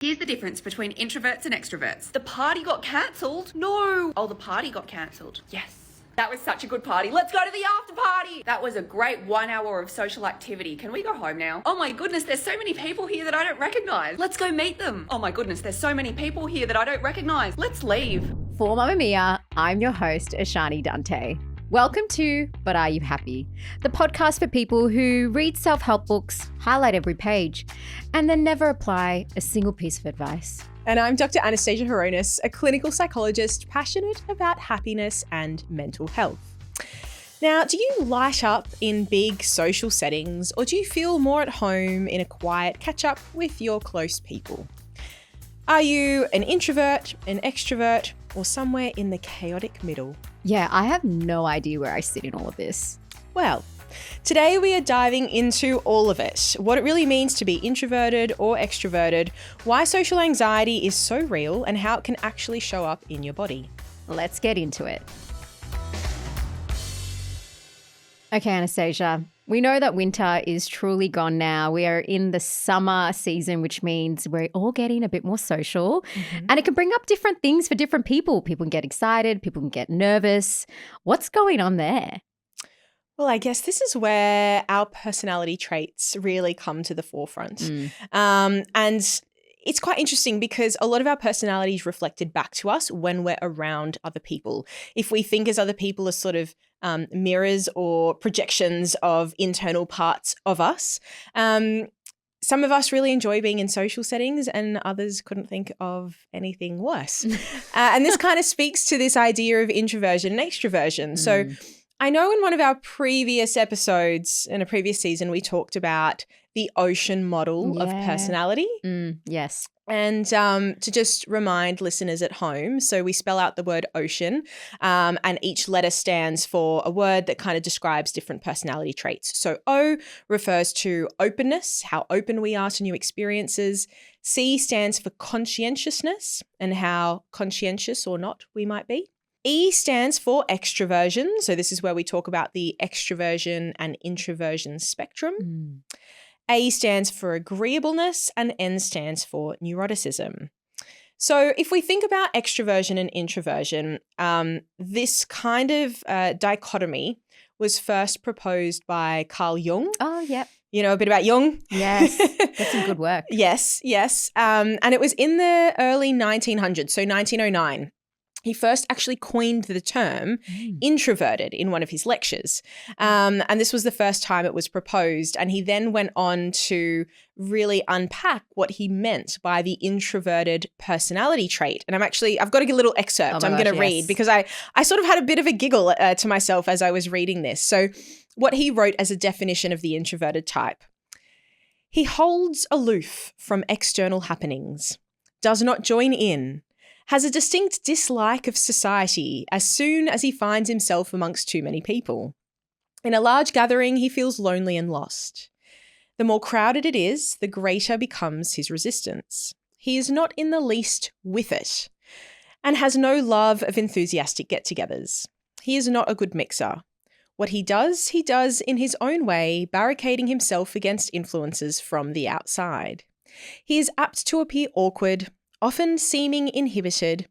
Here's the difference between introverts and extroverts. The party got cancelled? No. Oh, the party got cancelled. Yes. That was such a good party. Let's go to the after party. That was a great 1 hour of social activity. Can we go home now? Oh my goodness, there's so many people here that I don't recognize. Let's go meet them. Oh my goodness, there's so many people here that I don't recognize. Let's leave. For Mamma Mia, I'm your host, Ashani Dante. Welcome to But Are You Happy? The podcast for people who read self-help books, highlight every page, and then never apply a single piece of advice. And I'm Dr Anastasia Hronis, a clinical psychologist passionate about happiness and mental health. Now, do you light up in big social settings, or do you feel more at home in a quiet catch-up with your close people? Are you an introvert, an extrovert, or somewhere in the chaotic middle? Yeah, I have no idea where I sit in all of this. Well, today we are diving into all of it, what it really means to be introverted or extroverted, why social anxiety is so real, and how it can actually show up in your body. Let's get into it. Okay, Anastasia, we know that winter is truly gone now. We are in the summer season, which means we're all getting a bit more social. And it can bring up different things for different people. People can get excited, people can get nervous. What's going on there? Well, I guess this is where our personality traits really come to the forefront. And it's quite interesting because a lot of our personality is reflected back to us when we're around other people. If we think as other people as sort of mirrors or projections of internal parts of us, some of us really enjoy being in social settings and others couldn't think of anything worse. And this kind of speaks to this idea of introversion and extroversion. So I know in one of our previous episodes in a previous season, we talked about the ocean model of personality. Yes. And to just remind listeners at home, so we spell out the word ocean and each letter stands for a word that kind of describes different personality traits. So O refers to openness, how open we are to new experiences. C stands for conscientiousness and how conscientious or not we might be. E stands for extroversion. So this is where we talk about the extroversion and introversion spectrum. A stands for agreeableness and N stands for neuroticism. So if we think about extroversion and introversion, this kind of dichotomy was first proposed by Carl Jung. Oh, yep. You know a bit about Jung? Yes, that's some good work. Yes. And it was in the early 1900s, so 1909. He first actually coined the term introverted in one of his lectures. And this was the first time it was proposed. And he then went on to really unpack what he meant by the introverted personality trait. And I've got a little excerpt I'm going to read because I sort of had a bit of a giggle to myself as I was reading this. So what he wrote as a definition of the introverted type: he holds aloof from external happenings, does not join in, has a distinct dislike of society as soon as he finds himself amongst too many people. In a large gathering, he feels lonely and lost. The more crowded it is, the greater becomes his resistance. He is not in the least with it and has no love of enthusiastic get-togethers. He is not a good mixer. What he does in his own way, barricading himself against influences from the outside. He is apt to appear awkward, often seeming inhibited,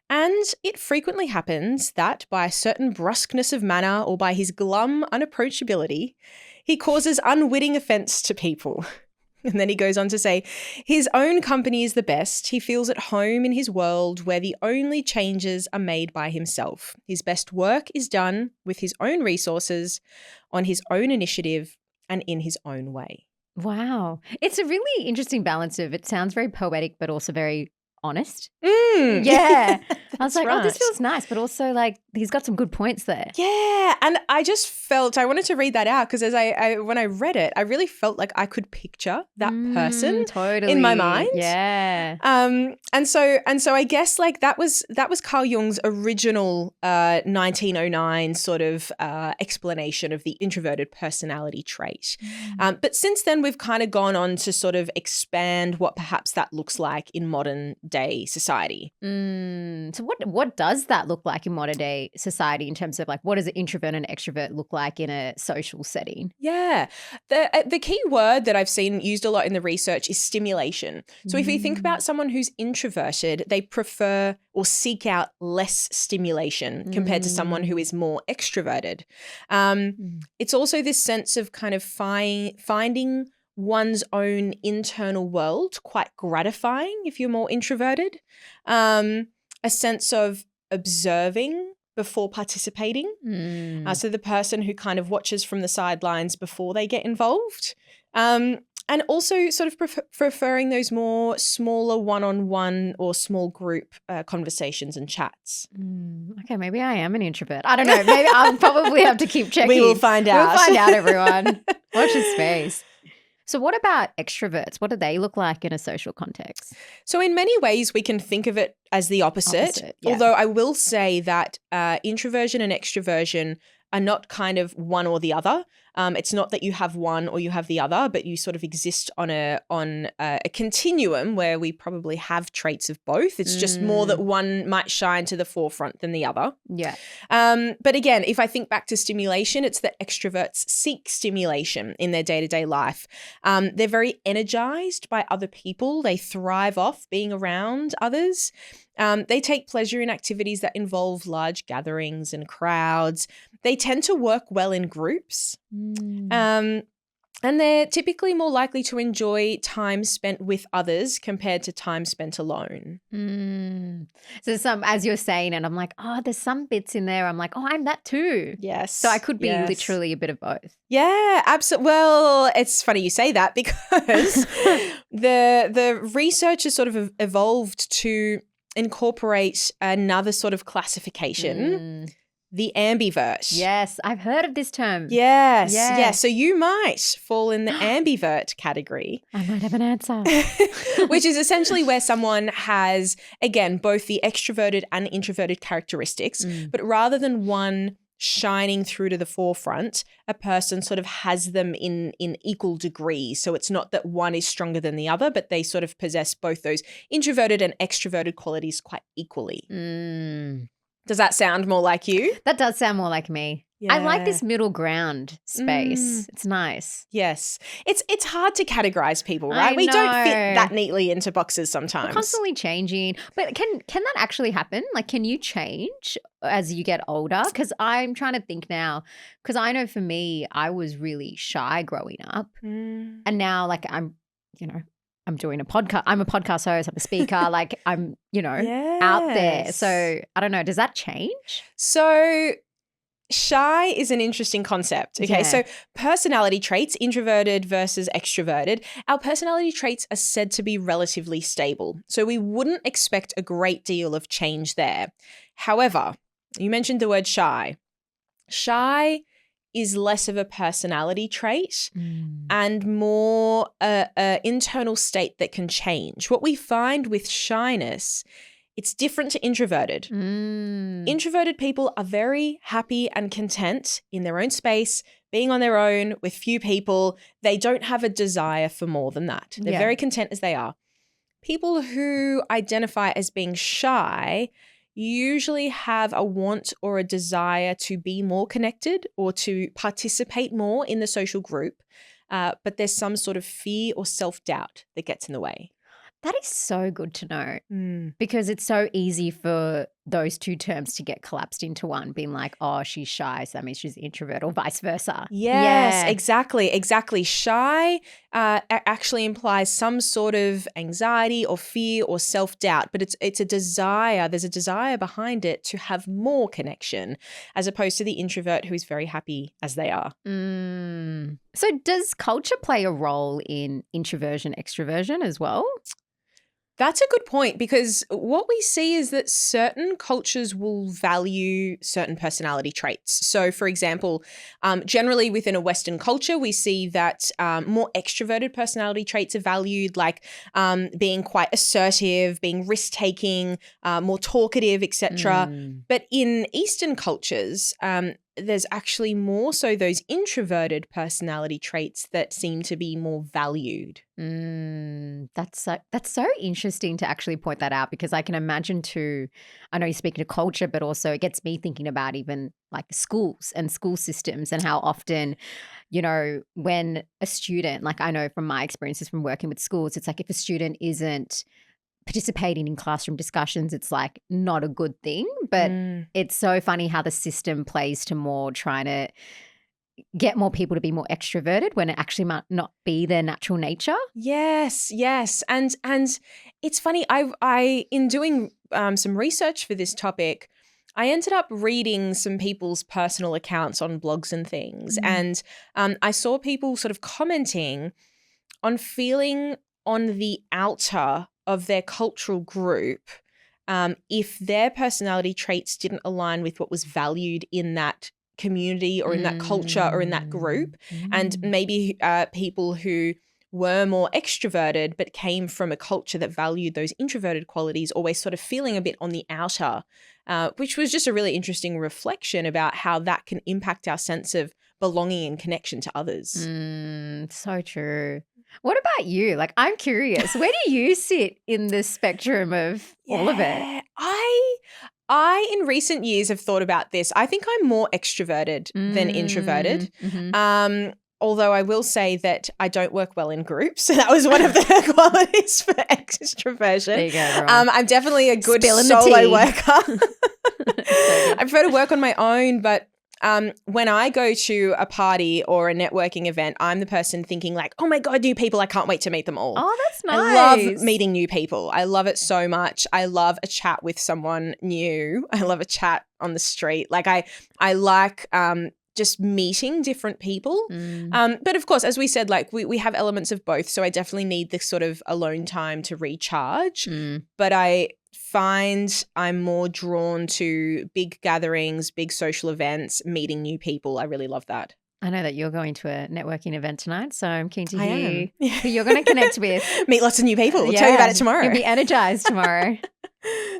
and it frequently happens that by a certain brusqueness of manner or by his glum unapproachability, he causes unwitting offence to people. And then he goes on to say, his own company is the best. He feels at home in his world where the only changes are made by himself. His best work is done with his own resources, on his own initiative, and in his own way. Wow. It's a really interesting balance of, it sounds very poetic, but also very honest. Yeah. I was like, oh, this feels nice, but also like he's got some good points there. Yeah. And I just felt, I wanted to read that out because as when I read it, I really felt like I could picture that person in my mind. Yeah. And so I guess like that was Carl Jung's original 1909 sort of explanation of the introverted personality trait. But since then we've kind of gone on to sort of expand what perhaps that looks like in modern day society. society. So what does that look like in modern day society in terms of like what does an introvert and an extrovert look like in a social setting? Yeah. The key word that I've seen used a lot in the research is stimulation. So if you think about someone who's introverted, they prefer or seek out less stimulation compared to someone who is more extroverted. It's also this sense of kind of finding one's own internal world quite gratifying if you're more introverted. A sense of observing before participating. So the person who kind of watches from the sidelines before they get involved. And also sort of preferring those more smaller one-on-one or small group conversations and chats. Okay, maybe I am an introvert. I don't know. Maybe I'll probably have to keep checking. We will find out. We'll find out, everyone. Watch this space. So what about extroverts? What do they look like in a social context? So in many ways, we can think of it as the opposite. Yeah. Although I will say that introversion and extroversion are not kind of one or the other. It's not that you have one or you have the other, but you sort of exist on a continuum where we probably have traits of both. It's just more that one might shine to the forefront than the other. Yeah. But again, if I think back to stimulation, it's that extroverts seek stimulation in their day-to-day life. They're very energized by other people. They thrive off being around others. They take pleasure in activities that involve large gatherings and crowds. They tend to work well in groups. And they're typically more likely to enjoy time spent with others compared to time spent alone. So as you're saying it, I'm like, oh, there's some bits in there. I'm like, oh, I'm that too. Yes. So I could be literally a bit of both. Yeah, absolutely. Well, it's funny you say that because the research has sort of evolved to incorporate another sort of classification. The ambivert. Yes, I've heard of this term. Yes. Yeah. So you might fall in the ambivert category. I might have an answer. Which is essentially where someone has, again, both the extroverted and introverted characteristics, but rather than one shining through to the forefront, a person sort of has them in equal degrees. So it's not that one is stronger than the other, but they sort of possess both those introverted and extroverted qualities quite equally. Does that sound more like you? That does sound more like me. Yeah. I like this middle ground space. It's nice. Yes. It's hard to categorize people, right? We don't fit that neatly into boxes sometimes. We're constantly changing. But can that actually happen? Like, can you change as you get older? Because I'm trying to think now, because I know for me, I was really shy growing up. And now, like, I'm doing a podcast. I'm a podcast host. I'm a speaker. Like I'm, out there. So I don't know. Does that change? So shy is an interesting concept. Okay. Yeah. So personality traits, introverted versus extroverted. Our personality traits are said to be relatively stable. So we wouldn't expect a great deal of change there. However, you mentioned the word shy. Shy is less of a personality trait and more an internal state that can change. What we find with shyness, it's different to introverted. Introverted people are very happy and content in their own space, being on their own with few people. They don't have a desire for more than that. They're very content as they are. People who identify as being shy usually have a want or a desire to be more connected or to participate more in the social group, but there's some sort of fear or self-doubt that gets in the way. That is so good to know because it's so easy for those two terms to get collapsed into one, being like, oh, she's shy, so that means she's introvert, or vice versa. Yes, exactly. Shy actually implies some sort of anxiety or fear or self-doubt, but it's a desire. There's a desire behind it to have more connection as opposed to the introvert who is very happy as they are. So does culture play a role in introversion, extroversion as well? That's a good point because what we see is that certain cultures will value certain personality traits. So, for example, generally within a Western culture, we see that more extroverted personality traits are valued, like being quite assertive, being risk-taking, more talkative, etc. But in Eastern cultures, there's actually more so those introverted personality traits that seem to be more valued. That's so interesting to actually point that out, because I can imagine too, I know you're speaking to culture, but also it gets me thinking about even like schools and school systems and how often, you know, when a student, like I know from my experiences from working with schools, it's like if a student isn't participating in classroom discussions, it's like not a good thing. But it's so funny how the system plays to more trying to get more people to be more extroverted when it actually might not be their natural nature. Yes. And it's funny, I in doing some research for this topic, I ended up reading some people's personal accounts on blogs and things. And I saw people sort of commenting on feeling on the outer of their cultural group if their personality traits didn't align with what was valued in that community or in that culture or in that group. And maybe people who were more extroverted but came from a culture that valued those introverted qualities, always sort of feeling a bit on the outer, which was just a really interesting reflection about how that can impact our sense of belonging and connection to others. So true. What about you? Like, I'm curious, where do you sit in the spectrum of all of it? I in recent years have thought about this. I think I'm more extroverted than introverted. Although I will say that I don't work well in groups. So that was one of the qualities for extroversion. There you go, everyone. I'm definitely a good Spilling the solo tea. worker. I prefer to work on my own, but when I go to a party or a networking event, I'm the person thinking like, oh my God, new people, I can't wait to meet them all. Oh, that's nice. I love meeting new people. I love it so much. I love a chat with someone new. I love a chat on the street. Like I like just meeting different people. But of course, as we said, like we have elements of both. So I definitely need this sort of alone time to recharge. But I find I'm more drawn to big gatherings, big social events, meeting new people. I really love that. I know that you're going to a networking event tonight, so I'm keen to hear who you're going to connect with. Meet lots of new people. We'll tell you about it tomorrow. You'll be energized tomorrow.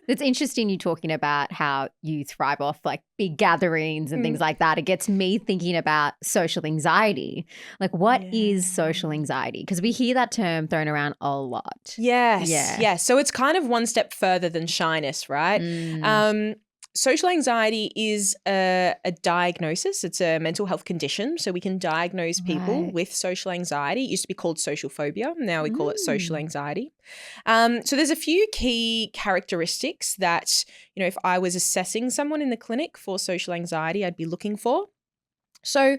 It's interesting you talking about how you thrive off like big gatherings and things like that. It gets me thinking about social anxiety. Like, what is social anxiety? Because we hear that term thrown around a lot. Yes. So it's kind of one step further than shyness, right? Social anxiety is a diagnosis. It's a mental health condition. So we can diagnose people with social anxiety. It used to be called social phobia. Now we call it social anxiety. So there's a few key characteristics that, you know, if I was assessing someone in the clinic for social anxiety, I'd be looking for. So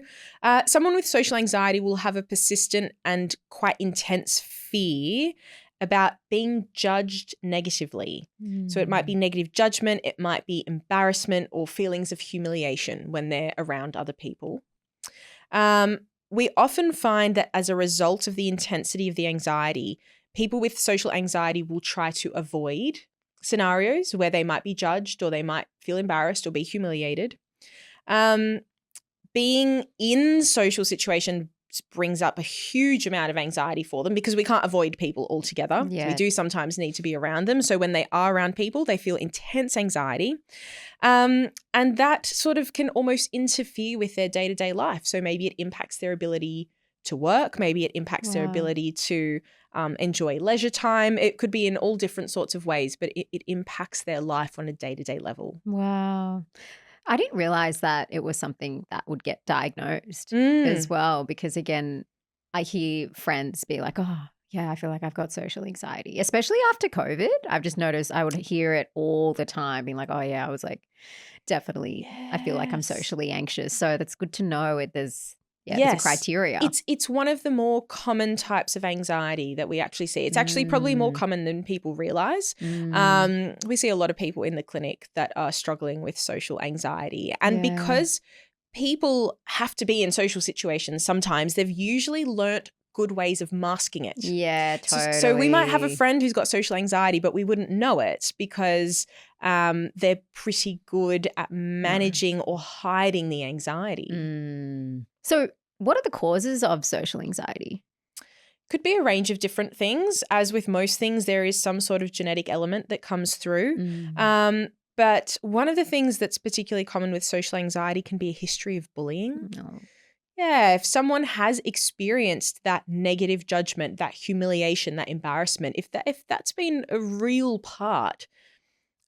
someone with social anxiety will have a persistent and quite intense fear about being judged negatively. So it might be negative judgment, it might be embarrassment or feelings of humiliation when they're around other people. We often find that as a result of the intensity of the anxiety, people with social anxiety will try to avoid scenarios where they might be judged or they might feel embarrassed or be humiliated. Being in social situations brings up a huge amount of anxiety for them because we can't avoid people altogether. Yeah. We do sometimes need to be around them. So when they are around people, they feel intense anxiety. And that sort of can almost interfere with their day-to-day life. So maybe it impacts their ability to work. Maybe it impacts their ability to enjoy leisure time. It could be in all different sorts of ways, but it impacts their life on a day-to-day level. Wow. I didn't realize that it was something that would get diagnosed as well, because again, I hear friends be like, oh, yeah, I feel like I've got social anxiety, especially after COVID. I've just noticed I would hear it all the time being like, oh yeah, I was like, definitely, I feel like I'm socially anxious. So that's good to know there's a criteria. It's one of the more common types of anxiety that we actually see. It's actually probably more common than people realize. We see a lot of people in the clinic that are struggling with social anxiety. And because people have to be in social situations sometimes, they've usually learnt good ways of masking it. Yeah, totally. So we might have a friend who's got social anxiety, but we wouldn't know it because they're pretty good at managing or hiding the anxiety. So what are the causes of social anxiety? Could be a range of different things. As with most things, there is some sort of genetic element that comes through. But one of the things that's particularly common with social anxiety can be a history of bullying. No. Yeah, if someone has experienced that negative judgment, that humiliation, that embarrassment, if that's been a real part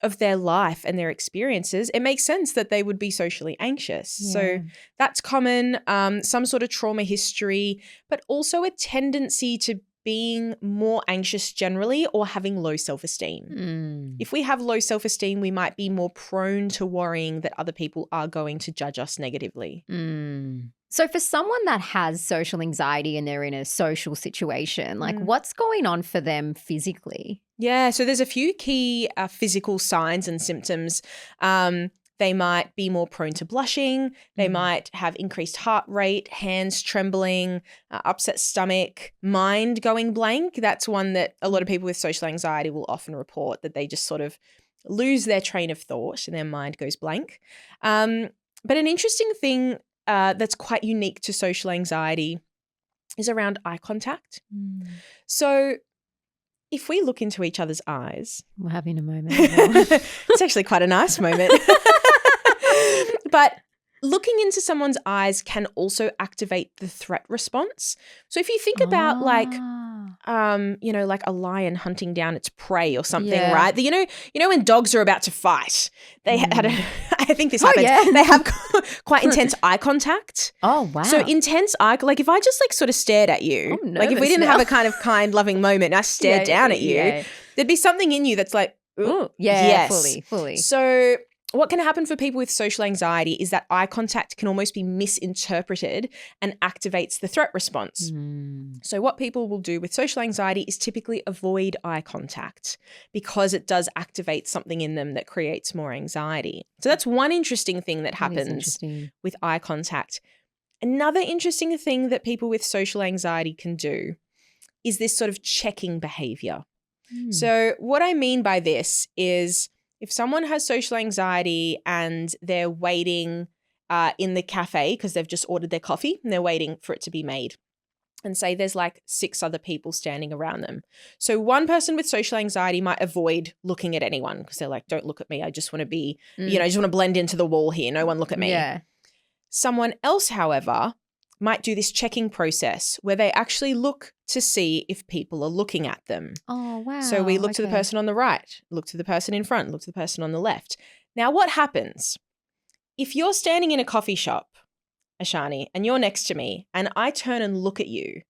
of their life and their experiences, it makes sense that they would be socially anxious. Yeah. So that's common, some sort of trauma history, but also a tendency to being more anxious generally or having low self-esteem. If we have low self-esteem, we might be more prone to worrying that other people are going to judge us negatively. So for someone that has social anxiety and they're in a social situation, like what's going on for them physically? Yeah, so there's a few key physical signs and symptoms. They might be more prone to blushing. They might have increased heart rate, hands trembling, upset stomach, mind going blank. That's one that a lot of people with social anxiety will often report, that they just sort of lose their train of thought and their mind goes blank. But an interesting thing that's quite unique to social anxiety is around eye contact. So if we look into each other's eyes. We're having a moment. It's actually quite a nice moment. But looking into someone's eyes can also activate the threat response. So if you think about like a lion hunting down its prey or something, right? You know when dogs are about to fight, they I think this happens. Yeah. They have quite intense eye contact. Oh, wow. So intense eye, like if I just like sort of stared at you, like if we didn't have a kind of kind, loving moment and I stared down at you, there'd be something in you that's like, ooh, yes. Fully. So what can happen for people with social anxiety is that eye contact can almost be misinterpreted and activates the threat response. So what people will do with social anxiety is typically avoid eye contact because it does activate something in them that creates more anxiety. So that's one interesting thing that happens with eye contact. Another interesting thing that people with social anxiety can do is this sort of checking behavior. So what I mean by this is, if someone has social anxiety and they're waiting in the cafe because they've just ordered their coffee and they're waiting for it to be made, and say there's like 6 other people standing around them. So one person with social anxiety might avoid looking at anyone because they're like, don't look at me. I just want to be, I just want to blend into the wall here. No one look at me. Yeah. Someone else, however, might do this checking process where they actually look to see if people are looking at them. Oh, wow. So we look to the person on the right, look to the person in front, look to the person on the left. Now, what happens? If you're standing in a coffee shop, Ashani, and you're next to me and I turn and look at you,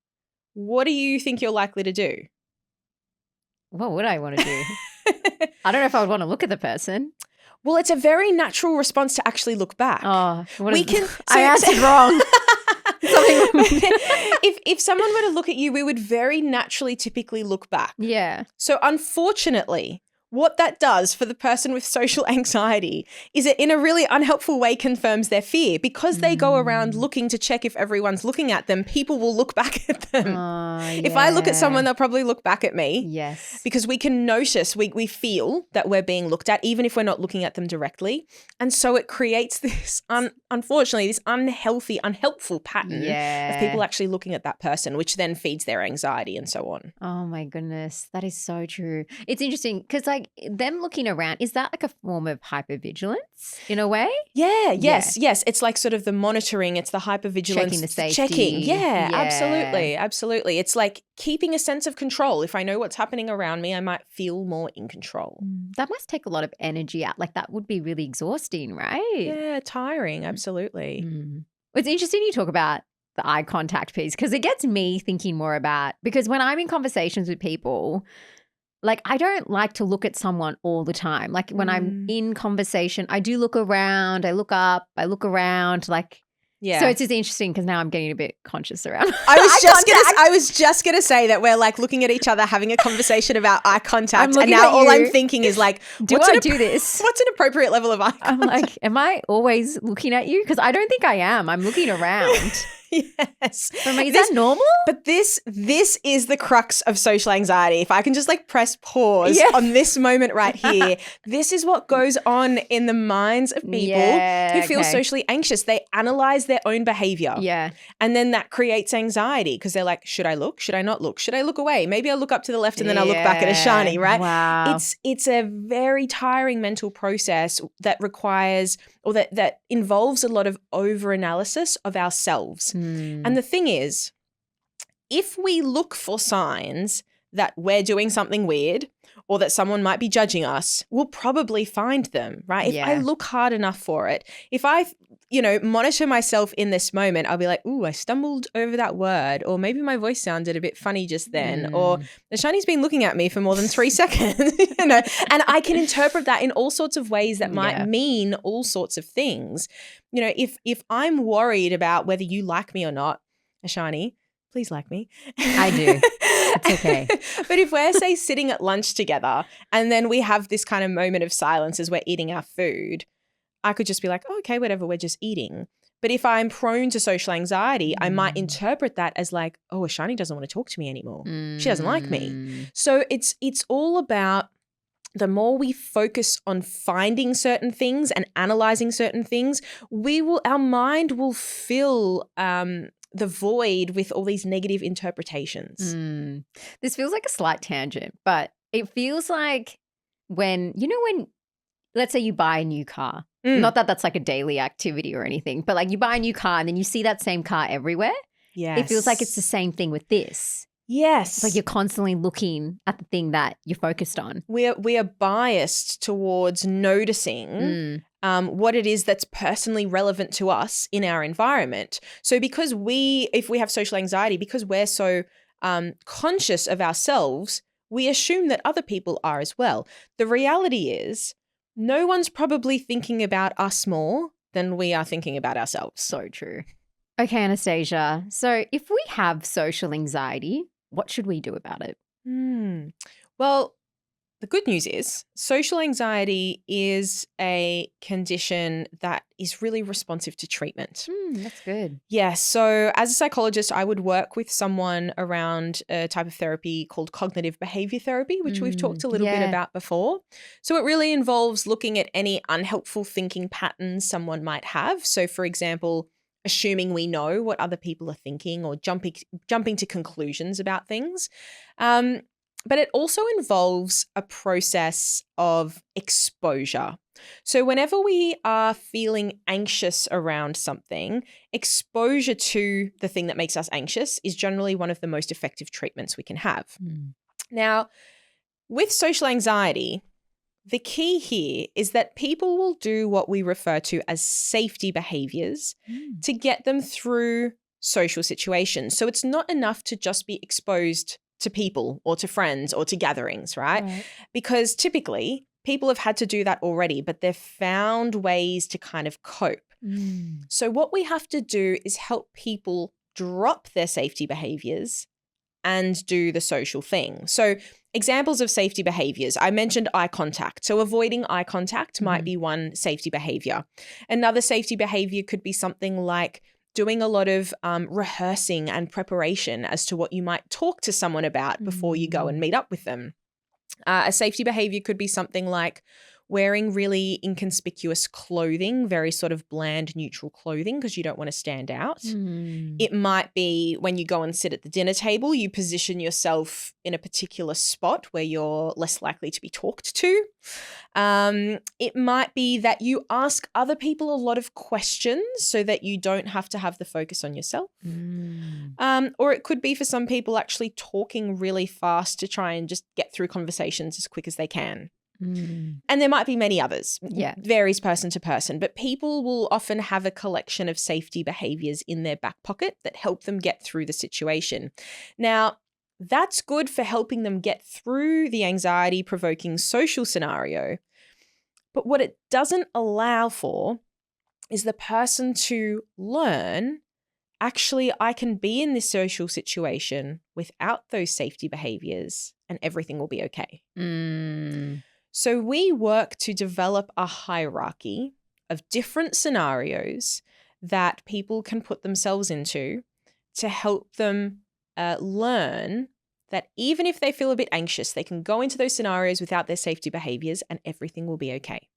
what do you think you're likely to do? What would I want to do? I don't know if I would want to look at the person. Well, it's a very natural response to actually look back. Oh, I answered wrong. If someone were to look at you, we would very naturally typically look back. Yeah. So unfortunately, what that does for the person with social anxiety is it in a really unhelpful way confirms their fear. Because they go around looking to check if everyone's looking at them, people will look back at them. If I look at someone, they'll probably look back at me. Yes. Because we can notice, we feel that we're being looked at, even if we're not looking at them directly. And so it creates this, unfortunately, this unhealthy, unhelpful pattern of people actually looking at that person, which then feeds their anxiety and so on. Oh my goodness. That is so true. It's interesting because like them looking around, is that like a form of hypervigilance in a way? Yeah, yes. It's like sort of the monitoring, it's the hypervigilance. Checking the safety. Checking, yeah, absolutely. It's like keeping a sense of control. If I know what's happening around me, I might feel more in control. That must take a lot of energy out. Like that would be really exhausting, right? Yeah, tiring, absolutely. It's interesting you talk about the eye contact piece because it gets me thinking more about, because when I'm in conversations with people, like I don't like to look at someone all the time. Like when I'm in conversation, I do look around, I look up, I look around, like. Yeah. So it's just interesting because now I'm getting a bit conscious around. I was just gonna say that we're like looking at each other, having a conversation about eye contact, and now all I'm thinking is like, do this? What's an appropriate level of eye contact? I'm like, am I always looking at you? Because I don't think I am. I'm looking around. Yes. For me, is that normal? But this is the crux of social anxiety. If I can just like press pause on this moment right here, this is what goes on in the minds of people who feel socially anxious. They analyze their own behavior. Yeah. And then that creates anxiety because they're like, should I look? Should I not look? Should I look away? Maybe I'll look up to the left and then I'll look back at Ashani, right? Wow. It's a very tiring mental process that requires or that involves a lot of over-analysis of ourselves. And the thing is, if we look for signs that we're doing something weird or that someone might be judging us, we'll probably find them, right? If I look hard enough for it, if I, monitor myself in this moment, I'll be like, ooh, I stumbled over that word, or maybe my voice sounded a bit funny just then, or Ashani's been looking at me for more than 3 seconds, and I can interpret that in all sorts of ways that might mean all sorts of things. If I'm worried about whether you like me or not, Ashani, please like me. I do. It's okay. But if we're, say, sitting at lunch together and then we have this kind of moment of silence as we're eating our food, I could just be like, oh, okay, whatever, we're just eating. But if I'm prone to social anxiety, I might interpret that as like, oh, Ashani doesn't want to talk to me anymore. She doesn't like me. So it's all about the more we focus on finding certain things and analyzing certain things, our mind will fill the void with all these negative interpretations. This feels like a slight tangent, but it feels like when let's say you buy a new car, not that that's like a daily activity or anything, but like you buy a new car and then you see that same car everywhere. Yes. It feels like it's the same thing with this. Yes. It's like you're constantly looking at the thing that you're focused on. We are biased towards noticing what it is that's personally relevant to us in our environment. So because if we have social anxiety, because we're so conscious of ourselves, we assume that other people are as well. The reality is no one's probably thinking about us more than we are thinking about ourselves. So true. Okay, Anastasia. So if we have social anxiety, what should we do about it? Well, the good news is social anxiety is a condition that is really responsive to treatment. That's good. Yeah. So as a psychologist, I would work with someone around a type of therapy called cognitive behavior therapy, which we've talked a little bit about before. So it really involves looking at any unhelpful thinking patterns someone might have. So for example, assuming we know what other people are thinking or jumping to conclusions about things. But it also involves a process of exposure. So whenever we are feeling anxious around something, exposure to the thing that makes us anxious is generally one of the most effective treatments we can have. Now, with social anxiety, the key here is that people will do what we refer to as safety behaviors to get them through social situations. So it's not enough to just be exposed to people or to friends or to gatherings, right? Because typically people have had to do that already, but they've found ways to kind of cope. So what we have to do is help people drop their safety behaviors and do the social thing. So examples of safety behaviors, I mentioned eye contact. So avoiding eye contact might be one safety behavior. Another safety behavior could be something like doing a lot of rehearsing and preparation as to what you might talk to someone about before you go and meet up with them. A safety behavior could be something like wearing really inconspicuous clothing, very sort of bland, neutral clothing because you don't want to stand out. It might be when you go and sit at the dinner table, you position yourself in a particular spot where you're less likely to be talked to. It might be that you ask other people a lot of questions so that you don't have to have the focus on yourself. Or it could be for some people actually talking really fast to try and just get through conversations as quick as they can. And there might be many others. Varies person to person, but people will often have a collection of safety behaviors in their back pocket that help them get through the situation. Now, that's good for helping them get through the anxiety-provoking social scenario. But what it doesn't allow for is the person to learn, actually, I can be in this social situation without those safety behaviors and everything will be okay. So we work to develop a hierarchy of different scenarios that people can put themselves into to help them learn that even if they feel a bit anxious, they can go into those scenarios without their safety behaviors and everything will be okay.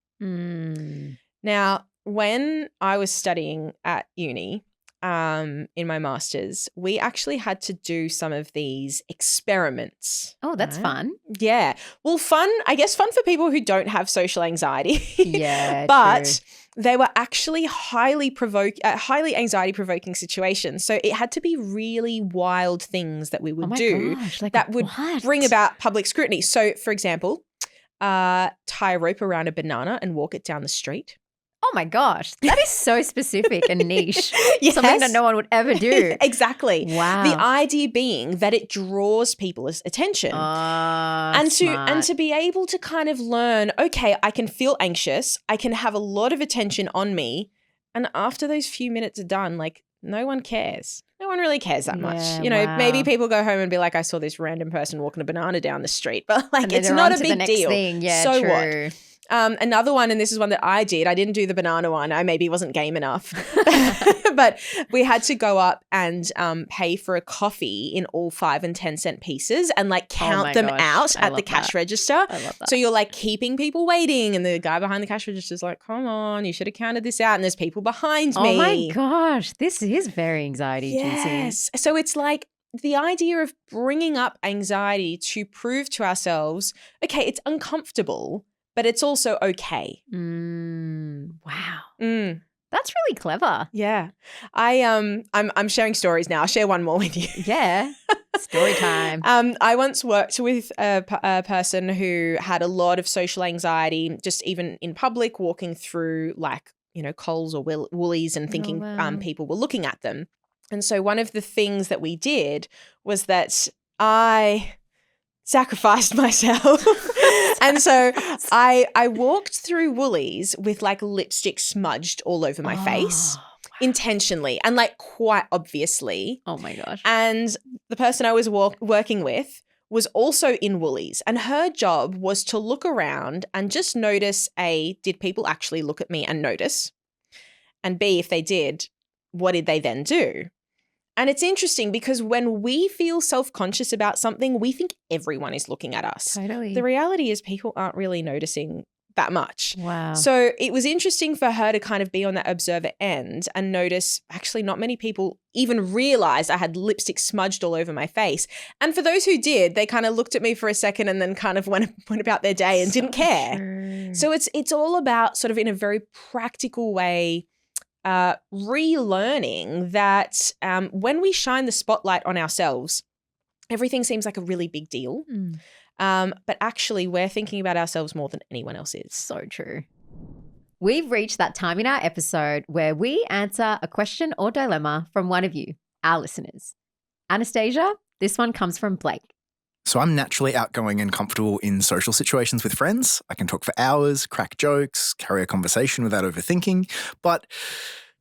Now, when I was studying at uni, in my master's, we actually had to do some of these experiments. Oh, that's fun. Yeah. Well, I guess fun for people who don't have social anxiety. Yeah, but true. they were actually highly anxiety provoking situations. So it had to be really wild things that we would do that would bring about public scrutiny. So, for example, tie a rope around a banana and walk it down the street. Oh my gosh, that is so specific and niche. Yes. Something that no one would ever do. Exactly. Wow. The idea being that it draws people's attention. And to be able to kind of learn, okay, I can feel anxious, I can have a lot of attention on me, and after those few minutes are done, like no one cares. No one really cares that much. Maybe people go home and be like, I saw this random person walking a banana down the street, but like it's not a big deal. Yeah, so true. what? Another one, and this is one that I didn't do the banana one. I maybe wasn't game enough, but we had to go up and pay for a coffee in all 5 and 10 cent pieces and like count them out at the cash register. I love that. So you're like keeping people waiting, and the guy behind the cash register is like, come on, you should have counted this out. And there's people behind me. Oh my gosh, this is very anxiety-inducing. Yes. So it's like the idea of bringing up anxiety to prove to ourselves, okay, it's uncomfortable, but it's also okay. Wow. That's really clever. Yeah. I'm sharing stories now. I'll share one more with you. Yeah. Story time. I once worked with a person who had a lot of social anxiety, just even in public, walking through like, Coles or Woolies and thinking people were looking at them. And so one of the things that we did was that I sacrificed myself. And so I walked through Woolies with like lipstick smudged all over my face intentionally and like quite obviously. Oh my gosh. And the person I was working with was also in Woolies, and her job was to look around and just notice did people actually look at me and notice? And B, if they did, what did they then do? And it's interesting because when we feel self-conscious about something, we think everyone is looking at us. Totally. The reality is people aren't really noticing that much. Wow. So it was interesting for her to kind of be on that observer end and notice actually not many people even realized I had lipstick smudged all over my face. And for those who did, they kind of looked at me for a second and then kind of went about their day and didn't care. True. So it's all about sort of in a very practical way relearning that when we shine the spotlight on ourselves, everything seems like a really big deal. But actually, we're thinking about ourselves more than anyone else is. So true. We've reached that time in our episode where we answer a question or dilemma from one of you, our listeners. Anastasia, this one comes from Blake. So I'm naturally outgoing and comfortable in social situations with friends. I can talk for hours, crack jokes, carry a conversation without overthinking. But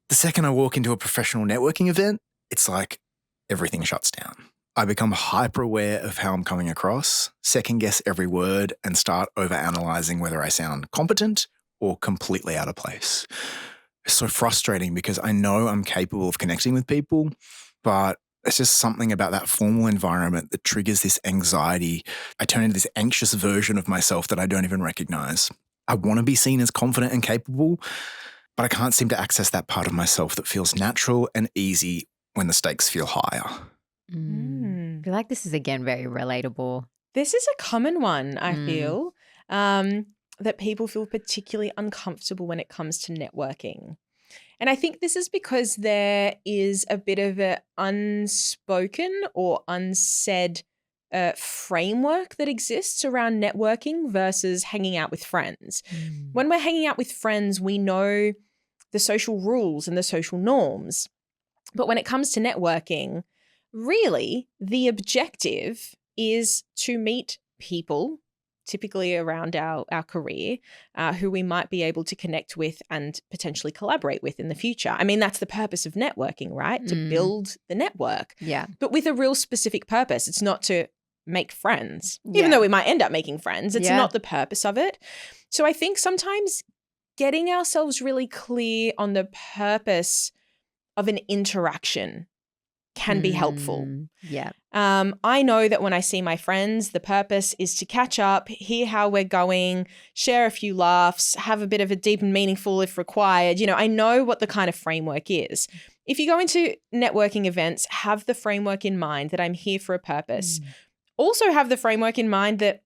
the second I walk into a professional networking event, it's like everything shuts down. I become hyper aware of how I'm coming across, second guess every word, and start overanalyzing whether I sound competent or completely out of place. It's so frustrating because I know I'm capable of connecting with people, but it's just something about that formal environment that triggers this anxiety. I turn into this anxious version of myself that I don't even recognize. I want to be seen as confident and capable, but I can't seem to access that part of myself that feels natural and easy when the stakes feel higher. I feel like this is, again, very relatable. This is a common one, I feel, that people feel particularly uncomfortable when it comes to networking. And I think this is because there is a bit of an unspoken or unsaid framework that exists around networking versus hanging out with friends. When we're hanging out with friends, we know the social rules and the social norms. But when it comes to networking, really the objective is to meet people, typically around our career, who we might be able to connect with and potentially collaborate with in the future. I mean, that's the purpose of networking, right? To build the network. Yeah. But with a real specific purpose. It's not to make friends, even though we might end up making friends. It's not the purpose of it. So I think sometimes getting ourselves really clear on the purpose of an interaction can be helpful. Yeah. I know that when I see my friends, the purpose is to catch up, hear how we're going, share a few laughs, have a bit of a deep and meaningful if required. You know, I know what the kind of framework is. If you go into networking events, have the framework in mind that I'm here for a purpose. Also have the framework in mind that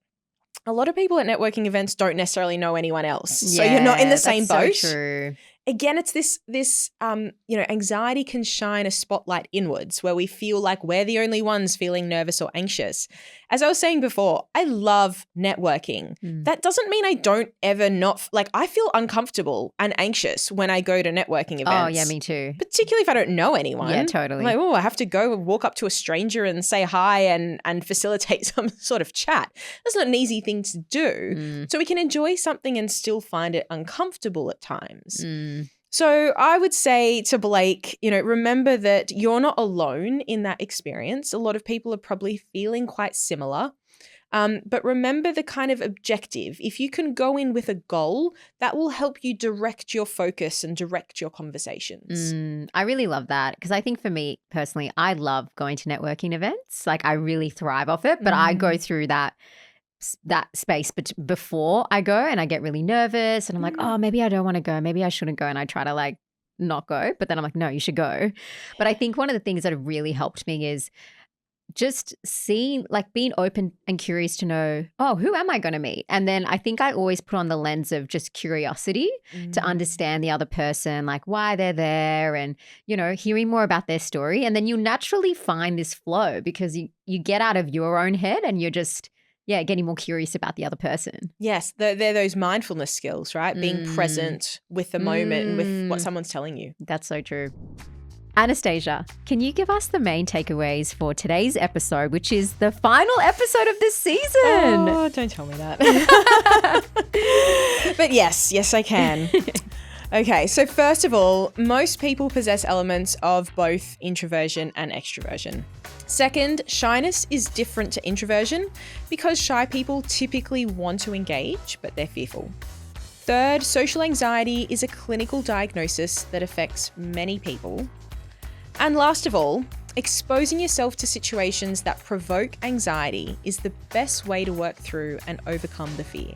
a lot of people at networking events don't necessarily know anyone else. So you're not in the same boat. So true. Again, it's this anxiety can shine a spotlight inwards where we feel like we're the only ones feeling nervous or anxious. As I was saying before, I love networking. That doesn't mean I don't ever I feel uncomfortable and anxious when I go to networking events. Oh, yeah, me too. Particularly if I don't know anyone. Yeah, totally. I'm like, I have to go walk up to a stranger and say hi and facilitate some sort of chat. That's not an easy thing to do. So we can enjoy something and still find it uncomfortable at times. So I would say to Blake, remember that you're not alone in that experience. A lot of people are probably feeling quite similar. But remember the kind of objective. If you can go in with a goal, that will help you direct your focus and direct your conversations. I really love that because I think for me personally, I love going to networking events. Like I really thrive off it, but I go through that space before I go and I get really nervous and I'm like, oh, maybe I don't want to go. Maybe I shouldn't go. And I try to not go. But then I'm like, no, you should go. But I think one of the things that have really helped me is just being open and curious to know, oh, who am I going to meet? And then I think I always put on the lens of just curiosity to understand the other person, like why they're there and, hearing more about their story. And then you naturally find this flow because you get out of your own head and you're just getting more curious about the other person. Yes, they're those mindfulness skills, right? Being present with the moment and with what someone's telling you. That's so true. Anastasia, can you give us the main takeaways for today's episode, which is the final episode of this season? Oh, don't tell me that. But yes, I can. Okay, so first of all, most people possess elements of both introversion and extroversion. Second, shyness is different to introversion because shy people typically want to engage, but they're fearful. Third, social anxiety is a clinical diagnosis that affects many people. And last of all, exposing yourself to situations that provoke anxiety is the best way to work through and overcome the fear.